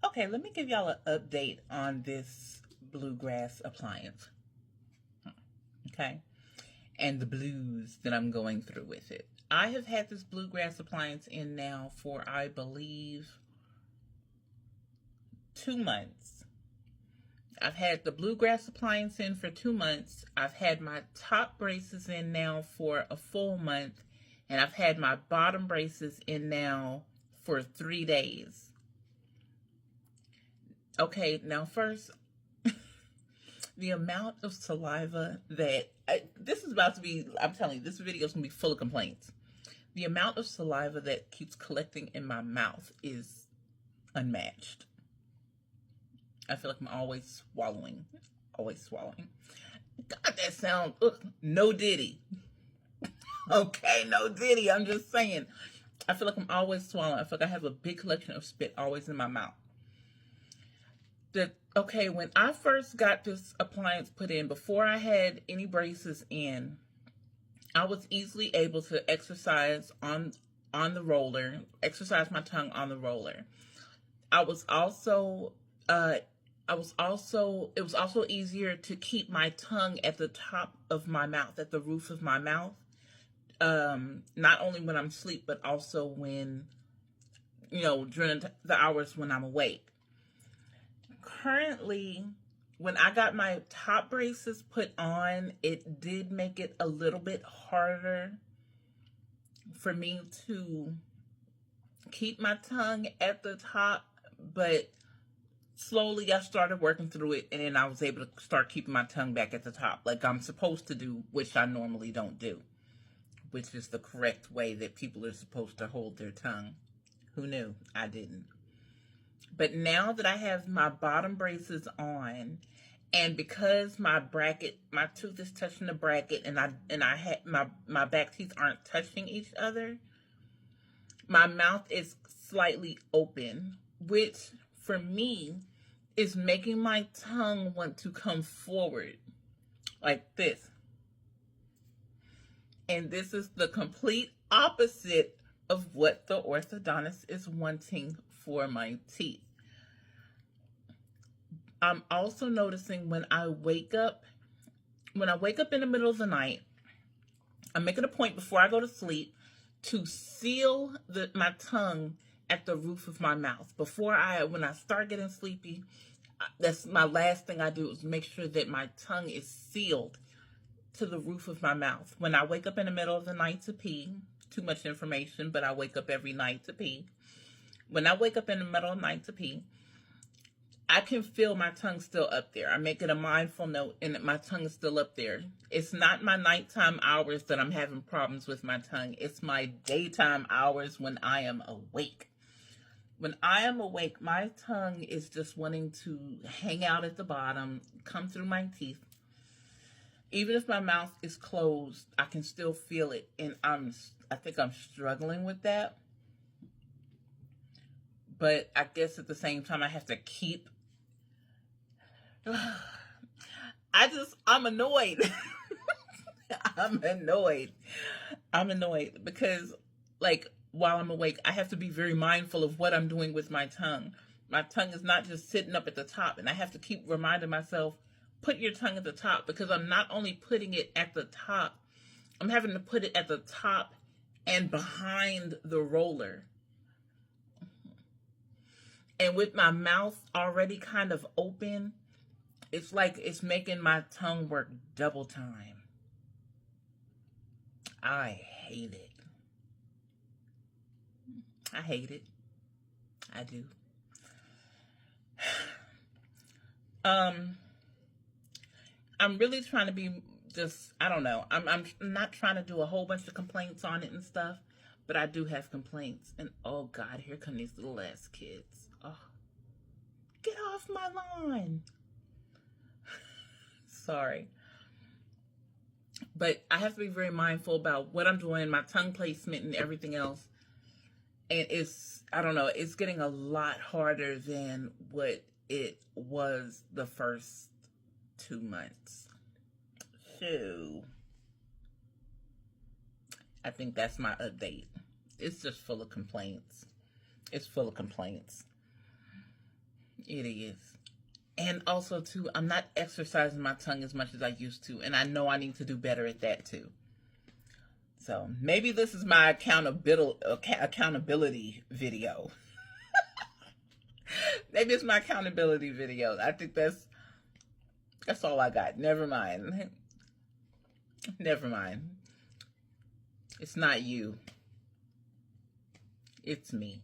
Okay, let me give y'all an update on this Bluegrass Appliance. Okay, and the blues that I'm going through with it. I have had this Bluegrass Appliance in now for, I believe, 2 months. I've had the Bluegrass Appliance in for 2 months. I've had my top braces in now for a full month. And I've had my bottom braces in now for 3 days. Okay, now first, the amount of saliva that, this is about to be, I'm telling you, this video is going to be full of complaints. The amount of saliva that keeps collecting in my mouth is unmatched. I feel like I'm always swallowing. Always swallowing. God, that sound, no diddy. Okay, no diddy. I'm just saying. I feel like I'm always swallowing. I feel like I have a big collection of spit always in my mouth. Okay, when I first got this appliance put in, before I had any braces in, I was easily able to exercise on the roller, exercise my tongue on the roller. It was also easier to keep my tongue at the top of my mouth, at the roof of my mouth. Not only when I'm asleep, but also when, during the hours when I'm awake. Currently, when I got my top braces put on, it did make it a little bit harder for me to keep my tongue at the top, but slowly I started working through it, and then I was able to start keeping my tongue back at the top like I'm supposed to do, which I normally don't do, which is the correct way that people are supposed to hold their tongue. Who knew? I didn't. But now that I have my bottom braces on, and because my tooth is touching the bracket, and I had my back teeth aren't touching each other, my mouth is slightly open, which for me is making my tongue want to come forward like this. And this is the complete opposite of what the orthodontist is wanting for my teeth. I'm also noticing when I wake up in the middle of the night, I'm making a point before I go to sleep to seal my tongue at the roof of my mouth. When I start getting sleepy, that's my last thing I do, is make sure that my tongue is sealed to the roof of my mouth. When I wake up in the middle of the night to pee, too much information, but I wake up every night to pee. When I wake up in the middle of the night to pee, I can feel my tongue still up there. I make it a mindful note, and my tongue is still up there. It's not my nighttime hours that I'm having problems with my tongue. It's my daytime hours when I am awake. When I am awake, my tongue is just wanting to hang out at the bottom, come through my teeth. Even if my mouth is closed, I can still feel it, and I think I'm struggling with that. But I guess at the same time, I have to keep. I'm annoyed. I'm annoyed because, like, while I'm awake, I have to be very mindful of what I'm doing with my tongue. My tongue is not just sitting up at the top, and I have to keep reminding myself, put your tongue at the top, because I'm not only putting it at the top, I'm having to put it at the top and behind the roller. And with my mouth already kind of open, it's like it's making my tongue work double time. I hate it. I hate it. I do. I'm really trying to be I don't know. I'm not trying to do a whole bunch of complaints on it and stuff, but I do have complaints. And oh God, here come these little ass kids. Oh, get off my lawn. Sorry. But I have to be very mindful about what I'm doing, my tongue placement and everything else. And I don't know, it's getting a lot harder than what it was the first 2 months. So, I think that's my update. It's just full of complaints. It's full of complaints. It is. And also, too, I'm not exercising my tongue as much as I used to. And I know I need to do better at that, too. So maybe this is my accountability video. Maybe it's my accountability video. I think that's all I got. Never mind. Never mind. It's not you. It's me.